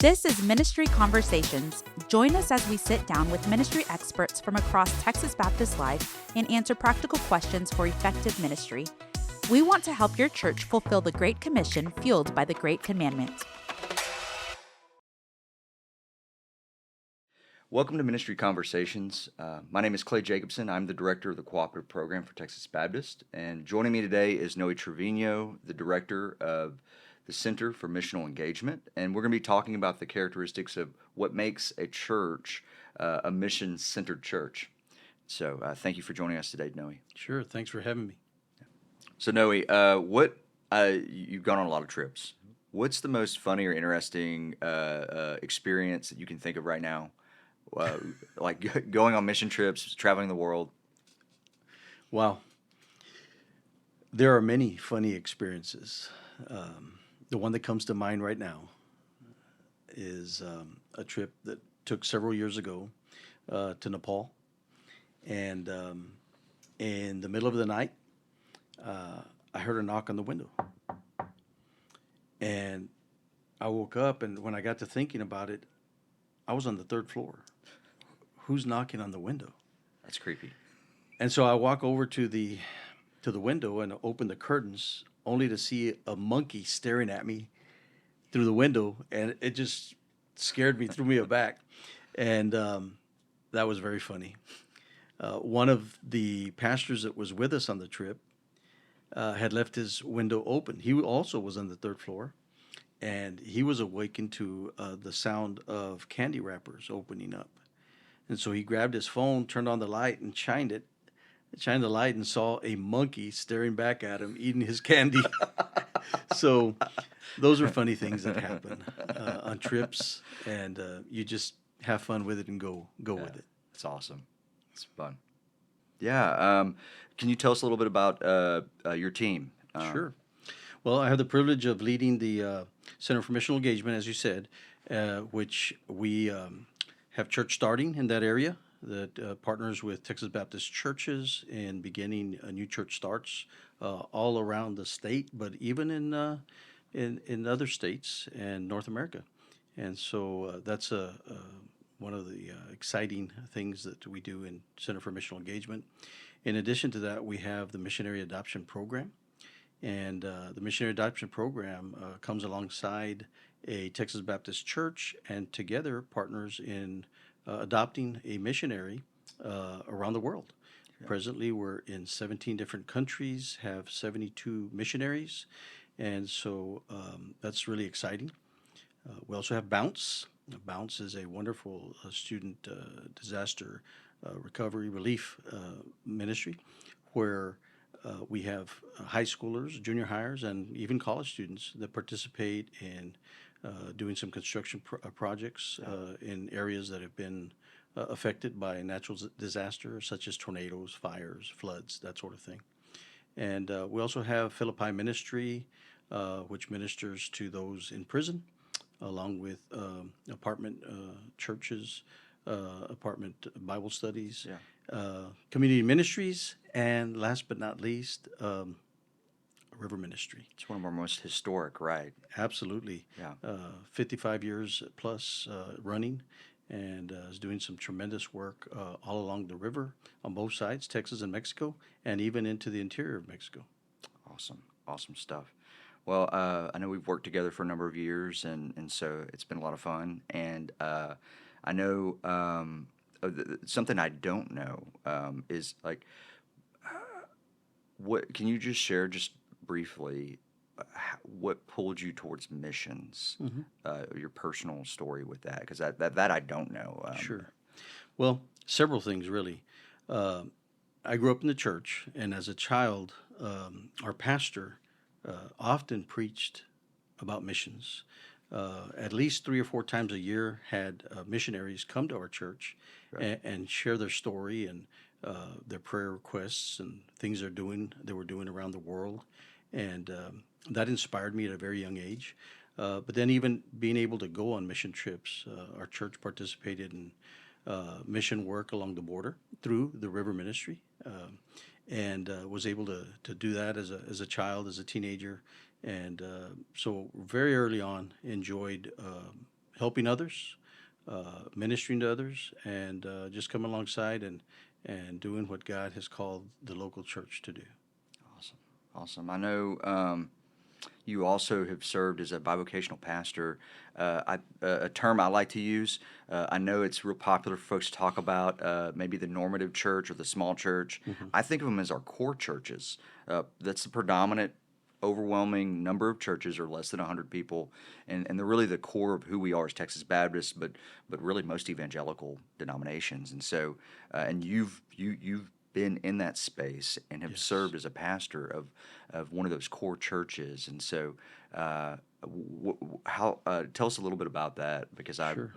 This is Ministry Conversations. Join us as we sit down with ministry experts from across Texas Baptist Life and answer practical questions for effective ministry. We want to help your church fulfill the Great Commission fueled by the Great Commandment. Welcome to Ministry Conversations. My name is Clay Jacobson. I'm the director of the Cooperative Program for Texas Baptist. And joining me today is Noe Trevino, the director of the Center for Missional Engagement. And we're going to be talking about the characteristics of what makes a church a mission-centered church. So thank you for joining us today, Noe. Sure. Thanks for having me. So Noe, you've gone on a lot of trips. What's the most funny or interesting experience that you can think of right now? Like going on mission trips, traveling the world? Wow. There are many funny experiences. The one that comes to mind right now is a trip that took several years ago to Nepal. And in the middle of the night, I heard a knock on the window. And I woke up, and when I got to thinking about it, I was on the third floor. Who's knocking on the window? That's creepy. And so I walk over to the window and open the curtains, only to see a monkey staring at me through the window, and it just scared me, threw me aback, and that was very funny. One of the pastors that was with us on the trip had left his window open. He also was on the third floor, and he was awakened to the sound of candy wrappers opening up. And so he grabbed his phone, turned on the light, and shined the light, and saw a monkey staring back at him, eating his candy. So those are funny things that happen on trips, and you just have fun with it and go with it. It's awesome. It's fun. Yeah. Can you tell us a little bit about your team? Sure. Well, I have the privilege of leading the Center for Missional Engagement, as you said, which we have church starting in that area that partners with Texas Baptist churches in beginning new church starts all around the state, but even in other states and North America. And so that's one of the exciting things that we do in Center for Missional Engagement. In addition to that, we have the Missionary Adoption Program. And the Missionary Adoption Program comes alongside a Texas Baptist church and together partners in adopting a missionary around the world. Yeah. Presently, we're in 17 different countries, have 72 missionaries, and so that's really exciting. We also have Bounce. Bounce is a wonderful student disaster recovery relief ministry where we have high schoolers, junior hires, and even college students that participate in doing some construction projects in areas that have been affected by natural disasters such as tornadoes, fires, floods, that sort of thing. And we also have Philippi Ministry, which ministers to those in prison, along with apartment churches, apartment Bible studies, community ministries, and last but not least, River Ministry. It's one of our most historic, right? Absolutely. Yeah. 55 years plus running, and is doing some tremendous work all along the river on both sides, Texas and Mexico, and even into the interior of Mexico. Awesome stuff. Well, I know we've worked together for a number of years, and so it's been a lot of fun. And I know something I don't know is like, what can you just share just briefly what pulled you towards missions? Mm-hmm. Your personal story with that, because that I don't know. Sure. Well, several things really. I grew up in the church, and as a child, our pastor often preached about missions. At least 3 or 4 times a year had missionaries come to our church and share their story and their prayer requests and things they were doing around the world. And that inspired me at a very young age. But then even being able to go on mission trips, our church participated in mission work along the border through the River Ministry, and was able to do that as a child, as a teenager. And so very early on enjoyed helping others, ministering to others, and just coming alongside and doing what God has called the local church to do. Awesome. Awesome. I know you also have served as a bivocational pastor. A term I like to use. I know it's real popular for folks to talk about maybe the normative church or the small church. I think of them as our core churches. That's the predominant, overwhelming number of churches, are less than 100 people, and they're really the core of who we are as Texas Baptists, but really most evangelical denominations. And so, and you've been in that space and have Yes. served as a pastor of one of those core churches. And so, how tell us a little bit about that, because Sure.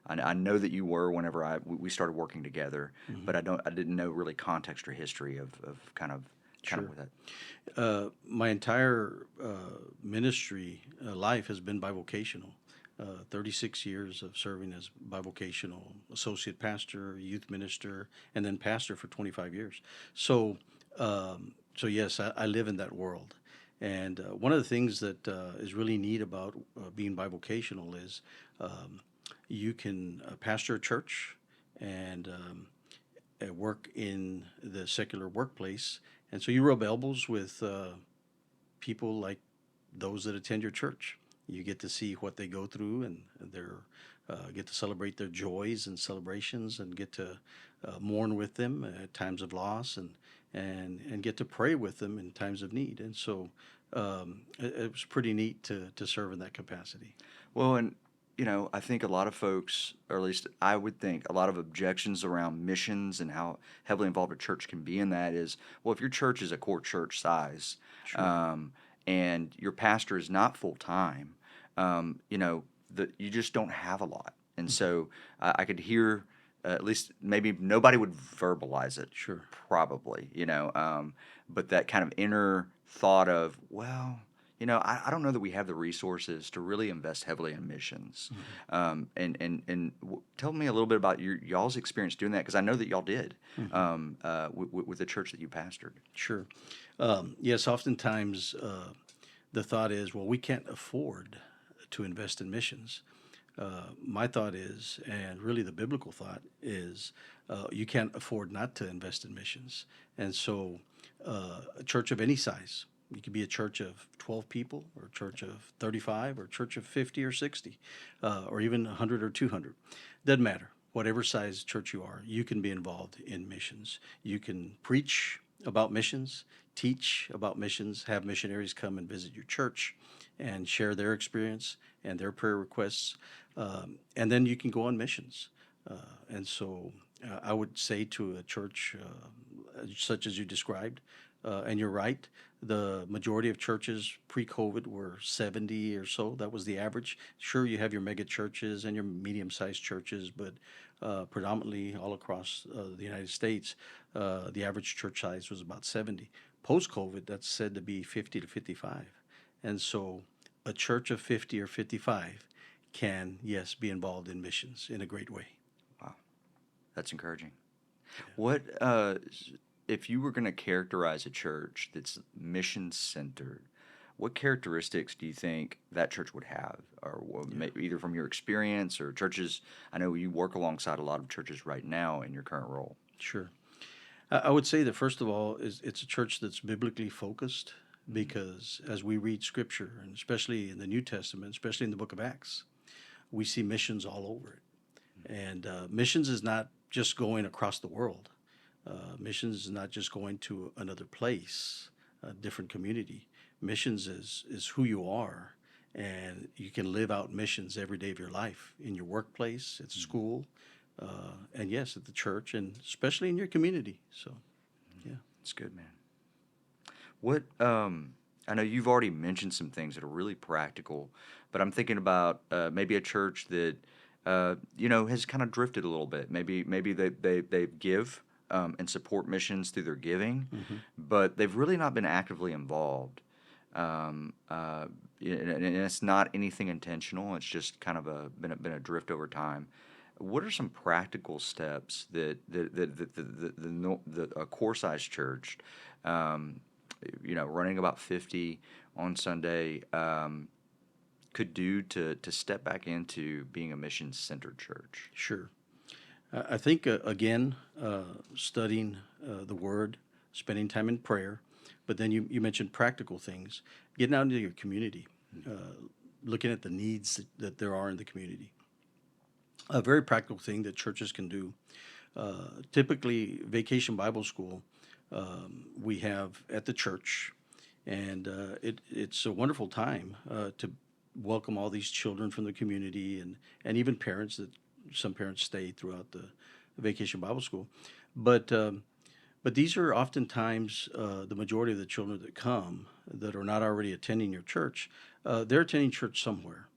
I know that you were whenever we started working together, Mm-hmm. but I didn't know really context or history of kind of Sure. with that. My entire ministry life has been bivocational. 36 years of serving as bivocational associate pastor, youth minister, and then pastor for 25 years. So, so yes, I live in that world. And one of the things that is really neat about being bivocational is you can pastor a church and work in the secular workplace. And so you rub elbows with people like those that attend your church. You get to see what they go through, and they're get to celebrate their joys and celebrations, and get to mourn with them at times of loss, and get to pray with them in times of need. And so it was pretty neat to serve in that capacity. Well, and I think a lot of folks, or at least I would think, a lot of objections around missions and how heavily involved a church can be in that is, well, if your church is a core church size, Sure. and your pastor is not full time, you just don't have a lot. And so I could hear, at least maybe nobody would verbalize it, Sure. probably, but that kind of inner thought of, well, I don't know that we have the resources to really invest heavily in missions. Tell me a little bit about y'all's experience doing that, because I know that y'all did with the church that you pastored. Sure. Yes, oftentimes the thought is, well, we can't afford to invest in missions. My thought is, and really the biblical thought is, you can't afford not to invest in missions. And so, a church of any size, you could be a church of 12 people, or a church of 35, or a church of 50 or 60, or even 100 or 200. Doesn't matter. Whatever size church you are, you can be involved in missions. You can preach about missions, teach about missions, have missionaries come and visit your church and share their experience and their prayer requests. And then you can go on missions. And so I would say to a church such as you described, and you're right, the majority of churches pre-COVID were 70 or so. That was the average. Sure, you have your mega churches and your medium-sized churches, but predominantly all across the United States, the average church size was about 70. Post-COVID, that's said to be 50 to 55. And so a church of 50 or 55 can, yes, be involved in missions in a great way. Wow, that's encouraging. What if you were going to characterize a church that's mission centered? What characteristics do you think that church would have, or either from your experience or churches? I know you work alongside a lot of churches right now in your current role. Sure. I would say that first of all, it's a church that's biblically focused, because as we read Scripture, and especially in the New Testament, especially in the Book of Acts, we see missions all over it. And missions is not just going across the world. Missions is not just going to another place, a different community. Missions is who you are, and you can live out missions every day of your life, in your workplace, at school, and yes, at the church, and especially in your community. So, yeah. It's good, man. What I know you've already mentioned some things that are really practical, but I'm thinking about maybe a church that has kind of drifted a little bit. Maybe they give and support missions through their giving, but they've really not been actively involved. And it's not anything intentional. It's just kind of been a drift over time. What are some practical steps that a core size church, running about 50 on Sunday, could do to step back into being a mission-centered church? Sure. I think, again, studying the Word, spending time in prayer, but then you mentioned practical things, getting out into your community, looking at the needs that there are in the community. A very practical thing that churches can do. Typically, Vacation Bible School we have at the church, and it's a wonderful time to welcome all these children from the community, and even parents. That some parents stay throughout the Vacation Bible School, but these are oftentimes the majority of the children that come that are not already attending your church. They're attending church somewhere.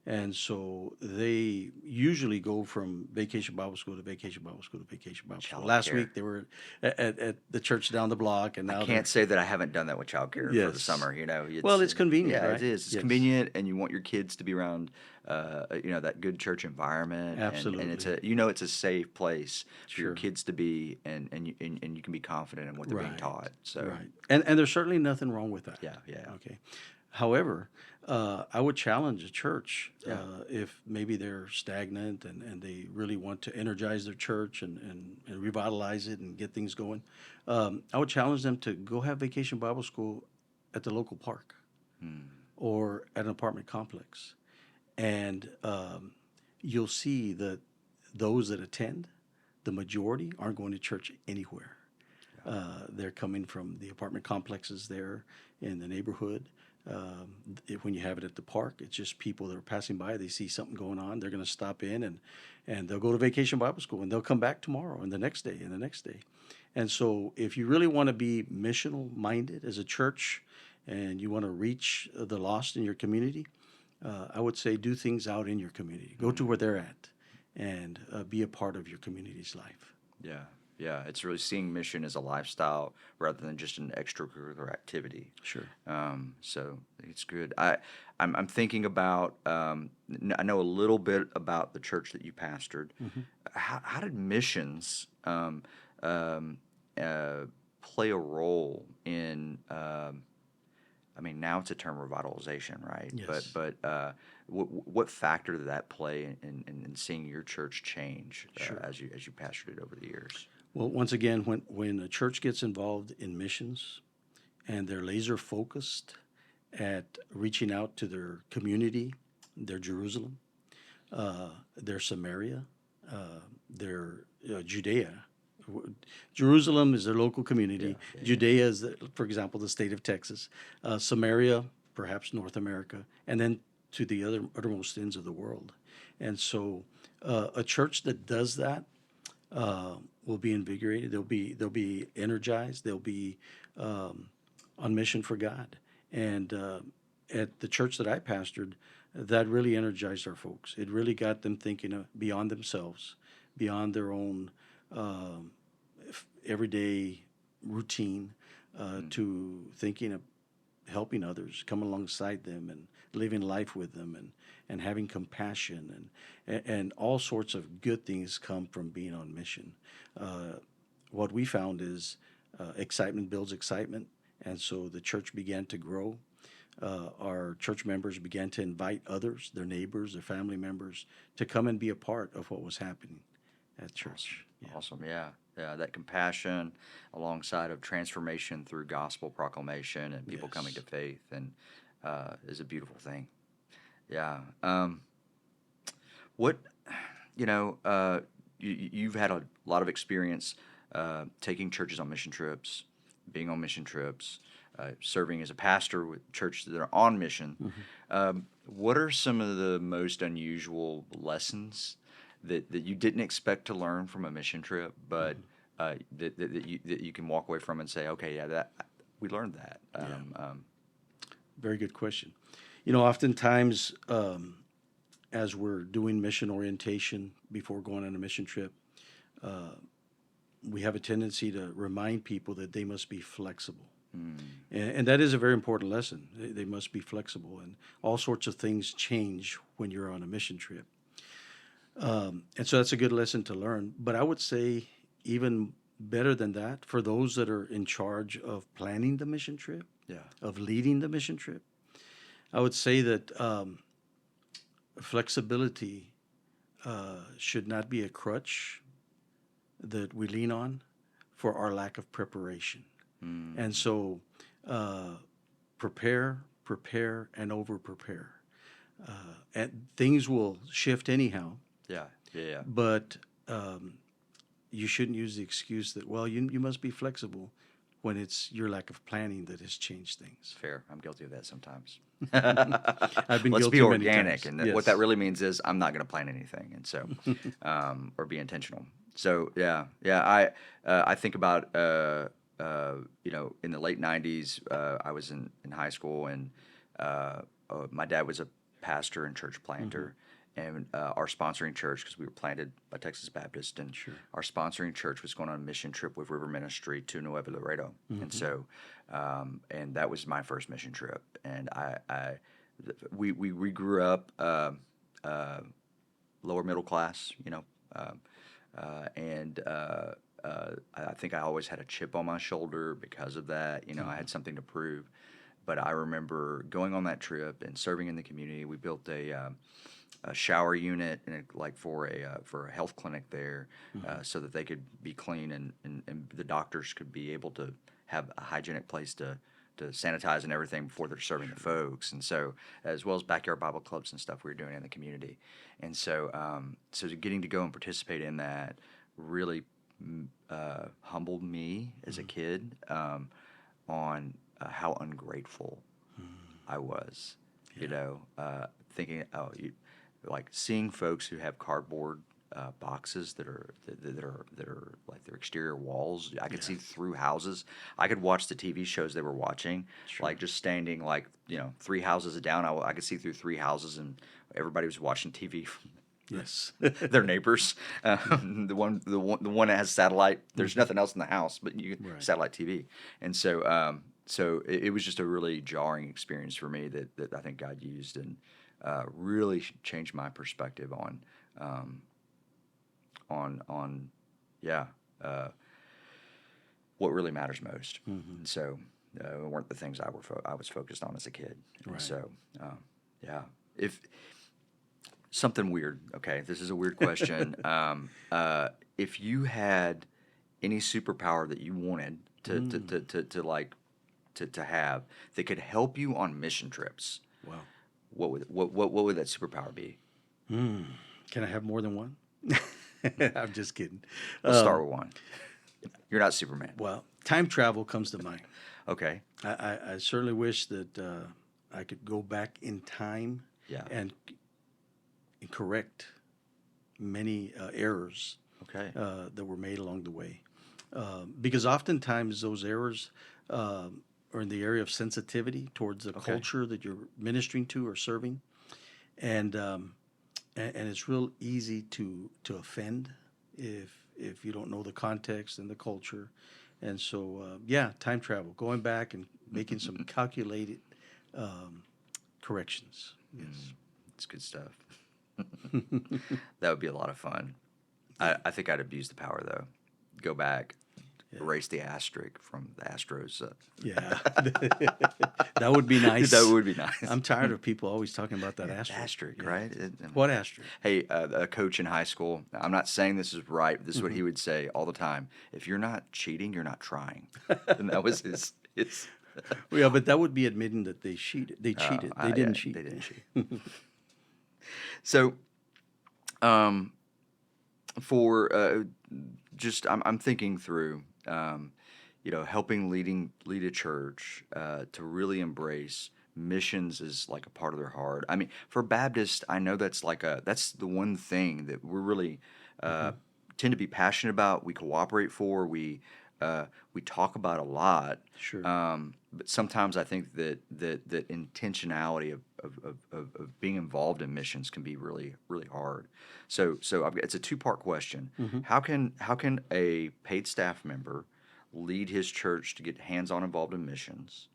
And so they usually go from Vacation Bible School to Vacation Bible School to Vacation Bible School. Last Childcare. week they were at the church down the block, and I now they're can't say that I haven't done that with childcare for the yes. summer. Well, it's convenient, Yeah, right? it is. It's Yes, convenient, and you want your kids to be around, that good church environment, and it's absolutely. it's a safe place for your Sure. kids to be, and you can be confident in what they're being Right, taught. So, right. And there's certainly nothing wrong with that. yeah, yeah, Okay. However, I would challenge a church yeah. if maybe they're stagnant and they really want to energize their church and revitalize it and get things going. I would challenge them to go have Vacation Bible School at the local park Hmm. or at an apartment complex. And you'll see that those that attend, the majority aren't going to church anywhere. They're coming from the apartment complexes there in the neighborhood. When you have it at the park, it's just people that are passing by. They see something going on. They're going to stop in and they'll go to Vacation Bible School and they'll come back tomorrow and the next day and the next day. And so if you really want to be missional minded as a church and you want to reach the lost in your community, I would say do things out in your community. Go to where they're at and be a part of your community's life. Yeah, yeah. It's really seeing mission as a lifestyle rather than just an extracurricular activity. Sure. So it's good. I'm thinking about. I know a little bit about the church that you pastored. How did missions play a role in? I mean, now it's a term revitalization, right? Yes. But what factor did that play in seeing your church change Sure. as you pastored it over the years? Well, once again, when a church gets involved in missions and they're laser focused at reaching out to their community, their Jerusalem, their Samaria, their Judea. Jerusalem is their local community. Yeah. Judea is, for example, the state of Texas. Samaria, perhaps North America, and then to the uttermost ends of the world. And so, a church that does that will be invigorated. They'll be energized. They'll be on mission for God. And at the church that I pastored, that really energized our folks. It really got them thinking beyond themselves, beyond their own everyday routine, to thinking of helping others, come alongside them and living life with them and having compassion and all sorts of good things come from being on mission. What we found is excitement builds excitement, and so the church began to grow. Our church members began to invite others, their neighbors, their family members, to come and be a part of what was happening at church. Awesome. Yeah. Yeah. That compassion alongside of transformation through gospel proclamation and people coming to Yes. faith and is a beautiful thing. Yeah. What, you've had a lot of experience taking churches on mission trips, being on mission trips, serving as a pastor with churches that are on mission. What are some of the most unusual lessons that you didn't expect to learn from a mission trip, but that you can walk away from and say, okay, yeah, that we learned that. Very good question. Oftentimes, as we're doing mission orientation before going on a mission trip, we have a tendency to remind people that they must be flexible. And that is a very important lesson. They must be flexible, and all sorts of things change when you're on a mission trip. And so that's a good lesson to learn. But I would say even better than that, for those that are in charge of planning the mission trip, Yeah. of leading the mission trip, I would say that flexibility should not be a crutch that we lean on for our lack of preparation. And so, prepare, and over prepare. And things will shift anyhow, Yeah. Yeah. Yeah. but you shouldn't use the excuse that, well, you must be flexible when it's your lack of planning that has changed things. Fair. I'm guilty of that sometimes. I've been Let's guilty be many organic, times. and Yes. what that really means is I'm not going to plan anything, and so or be intentional. So I think about in the late '90s, I was in high school, and my dad was a pastor and church planter. And our sponsoring church, because we were planted by Texas Baptist, and our sponsoring church was going on a mission trip with River Ministry to Nuevo Laredo, and so, and that was my first mission trip, and we grew up lower middle class, and I think I always had a chip on my shoulder because of that. I had something to prove, but I remember going on that trip and serving in the community. We built a shower unit and for a health clinic there, so that they could be clean and the doctors could be able to have a hygienic place to sanitize and everything before they're serving the folks. And so, as well as backyard Bible clubs and stuff we were doing in the community. And so, getting to go and participate in that really humbled me as a kid, on how ungrateful I was. Thinking, like seeing folks who have cardboard boxes that are like their exterior walls. I could see through houses. I could watch the TV shows they were watching, like just standing 3 houses down. I could see through 3 houses, and everybody was watching TV from Yes. their neighbors. The one that has satellite. There's nothing else in the house, but you satellite TV, and so it was just a really jarring experience for me that I think God used and really changed my perspective on what really matters most. And so weren't the things I was focused on as a kid. And so if something weird, okay, this is a weird question. If you had any superpower that you wanted to have that could help you on mission trips, Wow. what would that superpower be? Can I have more than one? I'm just kidding. Let's start with one. You're not Superman. Well, time travel comes to mind. Okay. I certainly wish that I could go back in time and correct many errors that were made along the way. Because oftentimes those errors are in the area of sensitivity towards the culture that you're ministering to or serving. And it's real easy to offend if you don't know the context and the culture. And so, time travel, going back and making some calculated corrections. Yes. It's good stuff. That would be a lot of fun. I think I'd abuse the power, though. Go back, erase the asterisk from the Astros. That would be nice. That would be nice. I'm tired of people always talking about that asterisk. Asterisk, right? What asterisk? Hey, a coach in high school, I'm not saying this is right, but this is what he would say all the time. If you're not cheating, you're not trying. And that was his Yeah, but that would be admitting that they cheated. They cheated. They didn't cheat. They didn't cheat. So, I'm thinking through, helping lead a church to really embrace missions is like a part of their heart. I mean, for Baptists, I know that's the one thing that we're really tend to be passionate about. We cooperate for. We talk about a lot. Sure. But sometimes I think that intentionality of being involved in missions can be really, really hard. So it's a 2-part question. How can a paid staff member lead his church to get hands-on involved in missions?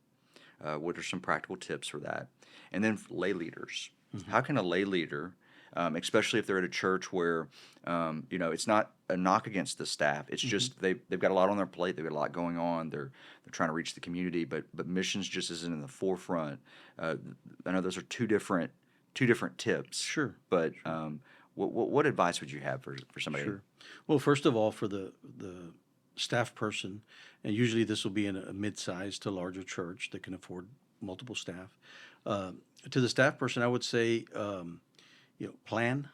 What are some practical tips for that? And then lay leaders. How can a lay leader, especially if they're at a church where it's not a knock against the staff, it's just they've got a lot on their plate, they've got a lot going on, they're trying to reach the community, but missions just isn't in the forefront. I know those are two different two different tips. Sure. But what advice would you have for somebody? Sure. Well, first of all, for the staff person, and usually this will be in a mid-sized to larger church that can afford multiple staff. Uh, to the staff person, I would say, plan.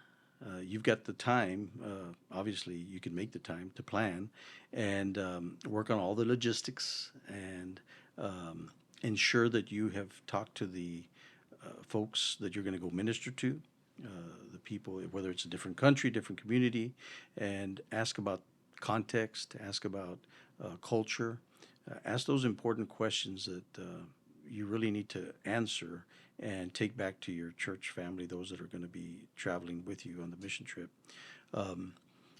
You've got the time. Obviously, you can make the time to plan and work on all the logistics and ensure that you have talked to the folks that you're going to go minister to, the people, whether it's a different country, different community, and ask about context, ask about culture, ask those important questions that you really need to answer and take back to your church family, those that are going to be traveling with you on the mission trip,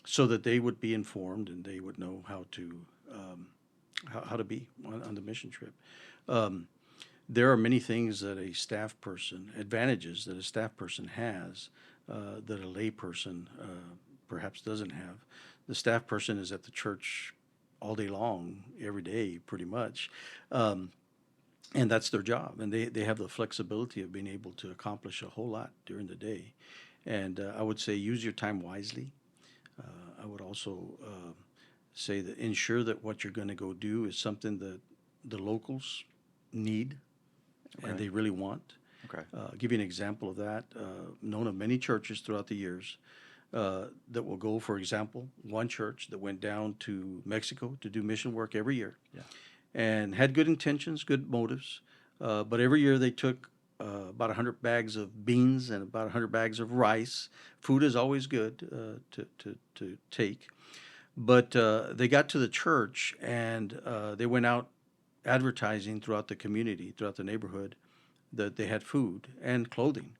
so that they would be informed and they would know how to how to be on the mission trip. There are many things that a staff person, advantages that a staff person has that a lay person perhaps doesn't have. The staff person is at the church all day long, every day, pretty much. And that's their job. And they have the flexibility of being able to accomplish a whole lot during the day. And I would say use your time wisely. I would also say that ensure that what you're going to go do is something that the locals need and they really want. Okay. I'll give you an example of that. Known of many churches throughout the years that will go, for example, one church that went down to Mexico to do mission work every year. Yeah. And had good intentions, good motives, but every year they took about 100 bags of beans and about 100 bags of rice. Food is always good to take. But they got to the church and they went out advertising throughout the community, throughout the neighborhood, that they had food and clothing.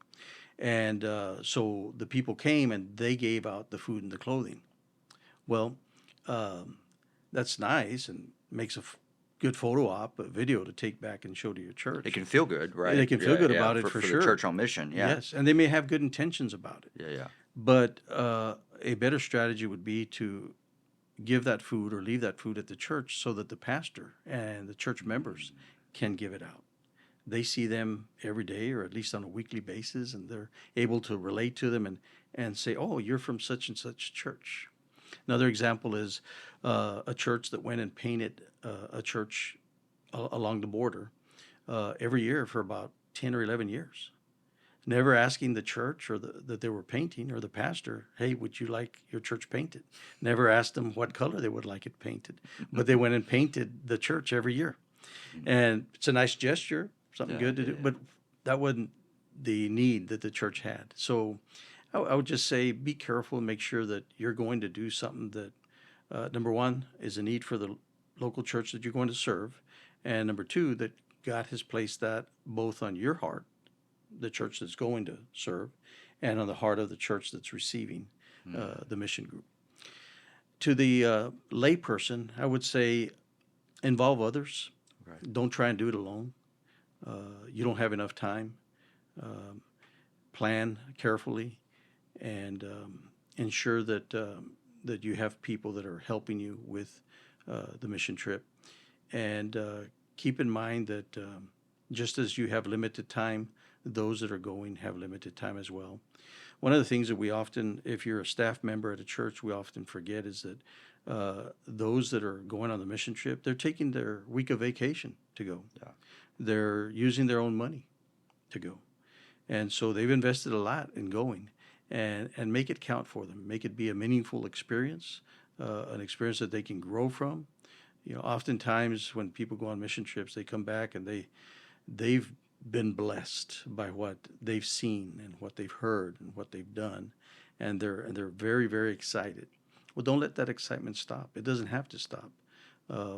And so the people came and they gave out the food and the clothing. Well, that's nice and makes a good photo op, a video to take back and show to your church. It can feel good, right? They can feel good about it for sure. The church on mission, yeah. Yes, and they may have good intentions about it. Yeah. But a better strategy would be to give that food or leave that food at the church so that the pastor and the church members can give it out. They see them every day or at least on a weekly basis, and they're able to relate to them and say, oh, you're from such and such church. Another example is a church that went and painted a church along the border every year for about 10 or 11 years. Never asking the church or that they were painting or the pastor, hey, would you like your church painted? Never asked them what color they would like it painted. But they went and painted the church every year. And it's a nice gesture, something good to do, but that wasn't the need that the church had. So I would just say be careful and make sure that you're going to do something that, number one, is a need for the local church that you're going to serve, and number two, that God has placed that both on your heart, the church that's going to serve, and on the heart of the church that's receiving the mission group. To the lay person, I would say involve others. Right. Don't try and do it alone. You don't have enough time. Plan carefully and ensure that that you have people that are helping you with the mission trip. And keep in mind that just as you have limited time, those that are going have limited time as well. One of the things that we often, if you're a staff member at a church, we often forget is that those that are going on the mission trip, they're taking their week of vacation to go. Yeah. They're using their own money to go. And so they've invested a lot in going, and make it count for them. Make it be a meaningful experience, an experience that they can grow from. You know, oftentimes when people go on mission trips, they come back and they've been blessed by what they've seen and what they've heard and what they've done, and they're very, very excited. Well, don't let that excitement stop. It doesn't have to stop.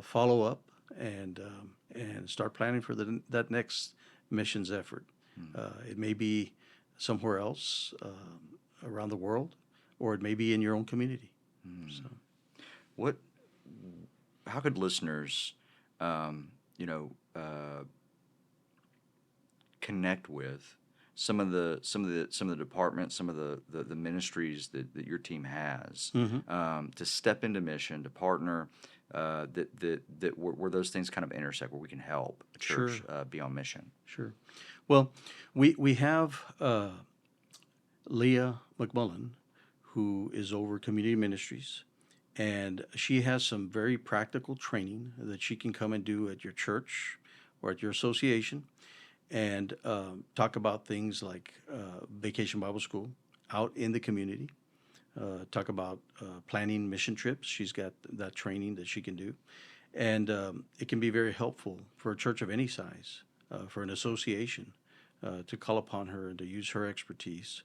Follow up and start planning for that next missions effort. It may be somewhere else around the world, or it may be in your own community. So, how could listeners, connect with some of the departments, some of the ministries that your team has to step into mission, to partner, where those things kind of intersect, where we can help a church be on mission? Sure. Well, we have Leah McMullen, who is over community ministries, and she has some very practical training that she can come and do at your church or at your association, and talk about things like Vacation Bible School out in the community. Talk about planning mission trips. She's got that training that she can do. And it can be very helpful for a church of any size, for an association, to call upon her and to use her expertise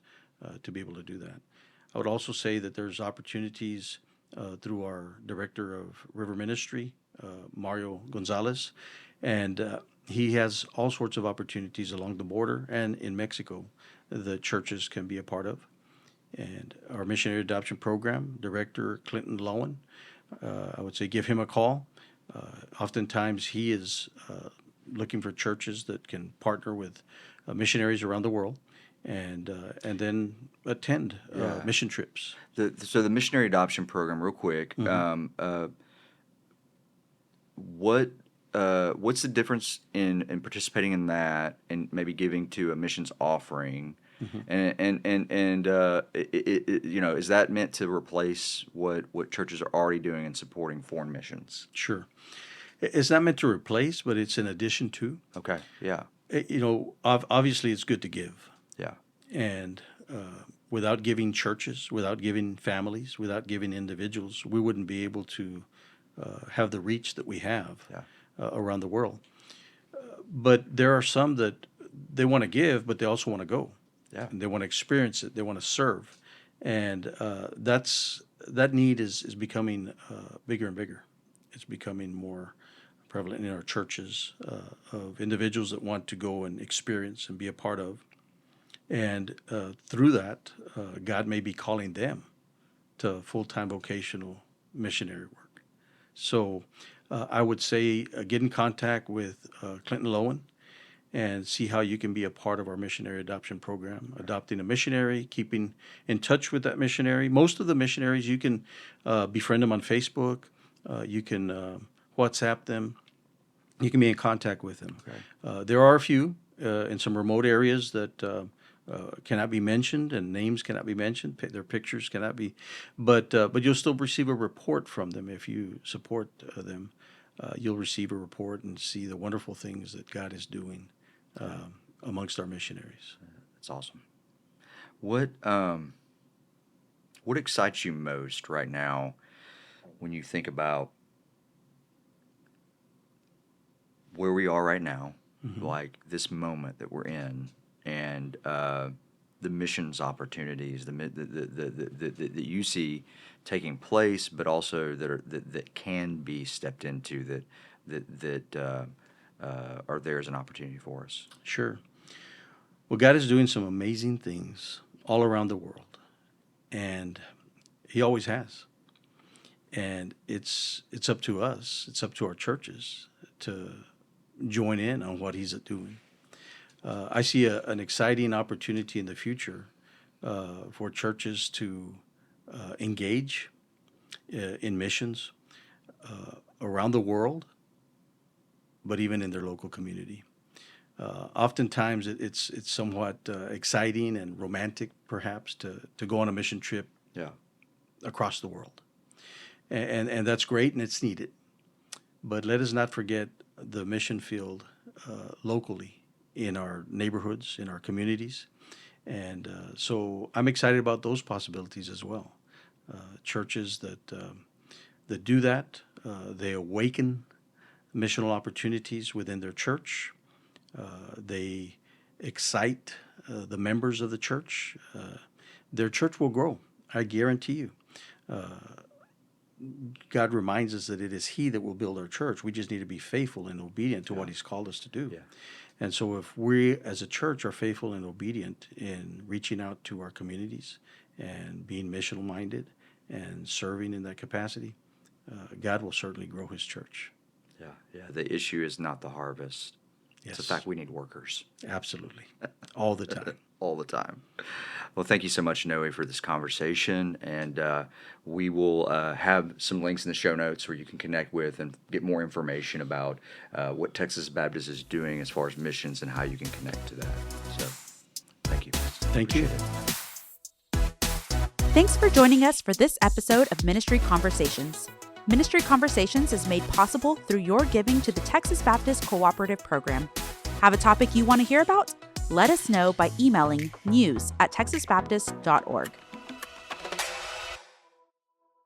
to be able to do that. I would also say that there's opportunities through our director of River Ministry, Mario Gonzalez, and he has all sorts of opportunities along the border and in Mexico that churches can be a part of. And our missionary adoption program director, Clinton Lowen, I would say give him a call. Oftentimes he is looking for churches that can partner with missionaries around the world and then attend mission trips. So the missionary adoption program, real quick, what's the difference in participating in that and maybe giving to a missions offering? And is that meant to replace what churches are already doing in supporting foreign missions? Sure. It's not meant to replace, but it's in addition to. Okay, yeah. Obviously it's good to give. Yeah. And without giving churches, without giving families, without giving individuals, we wouldn't be able to have the reach that we have around the world. But there are some that they want to give, but they also want to go. Yeah. And they want to experience it. They want to serve. And that need is becoming bigger and bigger. It's becoming more prevalent in our churches of individuals that want to go and experience and be a part of. And through that, God may be calling them to full-time vocational missionary work. So I would say get in contact with Clinton Lowen and see how you can be a part of our missionary adoption program, adopting a missionary, keeping in touch with that missionary. Most of the missionaries, you can befriend them on Facebook. You can WhatsApp them. You can be in contact with them. Okay. There are a few in some remote areas that cannot be mentioned, and names cannot be mentioned. Their pictures cannot be, but you'll still receive a report from them if you support them. You'll receive a report and see the wonderful things that God is doing amongst our missionaries. That's awesome. What excites you most right now when you think about where we are right now, like this moment that we're in, and the missions opportunities that you see taking place, but also that can be stepped into that are there as an opportunity for us? Sure. Well, God is doing some amazing things all around the world, and He always has. And it's up to us, it's up to our churches to join in on what He's doing. I see an exciting opportunity in the future for churches to engage in missions around the world, but even in their local community. Oftentimes, it's somewhat exciting and romantic, perhaps, to go on a mission trip across the world. And that's great, and it's needed. But let us not forget the mission field locally in our neighborhoods, in our communities. And so I'm excited about those possibilities as well. Churches that do that, they awaken missional opportunities within their church. They excite the members of the church. Their church will grow, I guarantee you. God reminds us that it is He that will build our church. We just need to be faithful and obedient to what He's called us to do. Yeah. And so if we as a church are faithful and obedient in reaching out to our communities and being missional minded and serving in that capacity, God will certainly grow His church. Yeah. The issue is not the harvest. Yes. It's the fact we need workers. Absolutely. All the time. All the time. Well, thank you so much, Noe, for this conversation. And we will have some links in the show notes where you can connect with and get more information about what Texas Baptist is doing as far as missions and how you can connect to that. So thank you. Thank you. Appreciate it. Thanks for joining us for this episode of Ministry Conversations. Ministry Conversations is made possible through your giving to the Texas Baptist Cooperative Program. Have a topic you want to hear about? Let us know by emailing news@texasbaptist.org.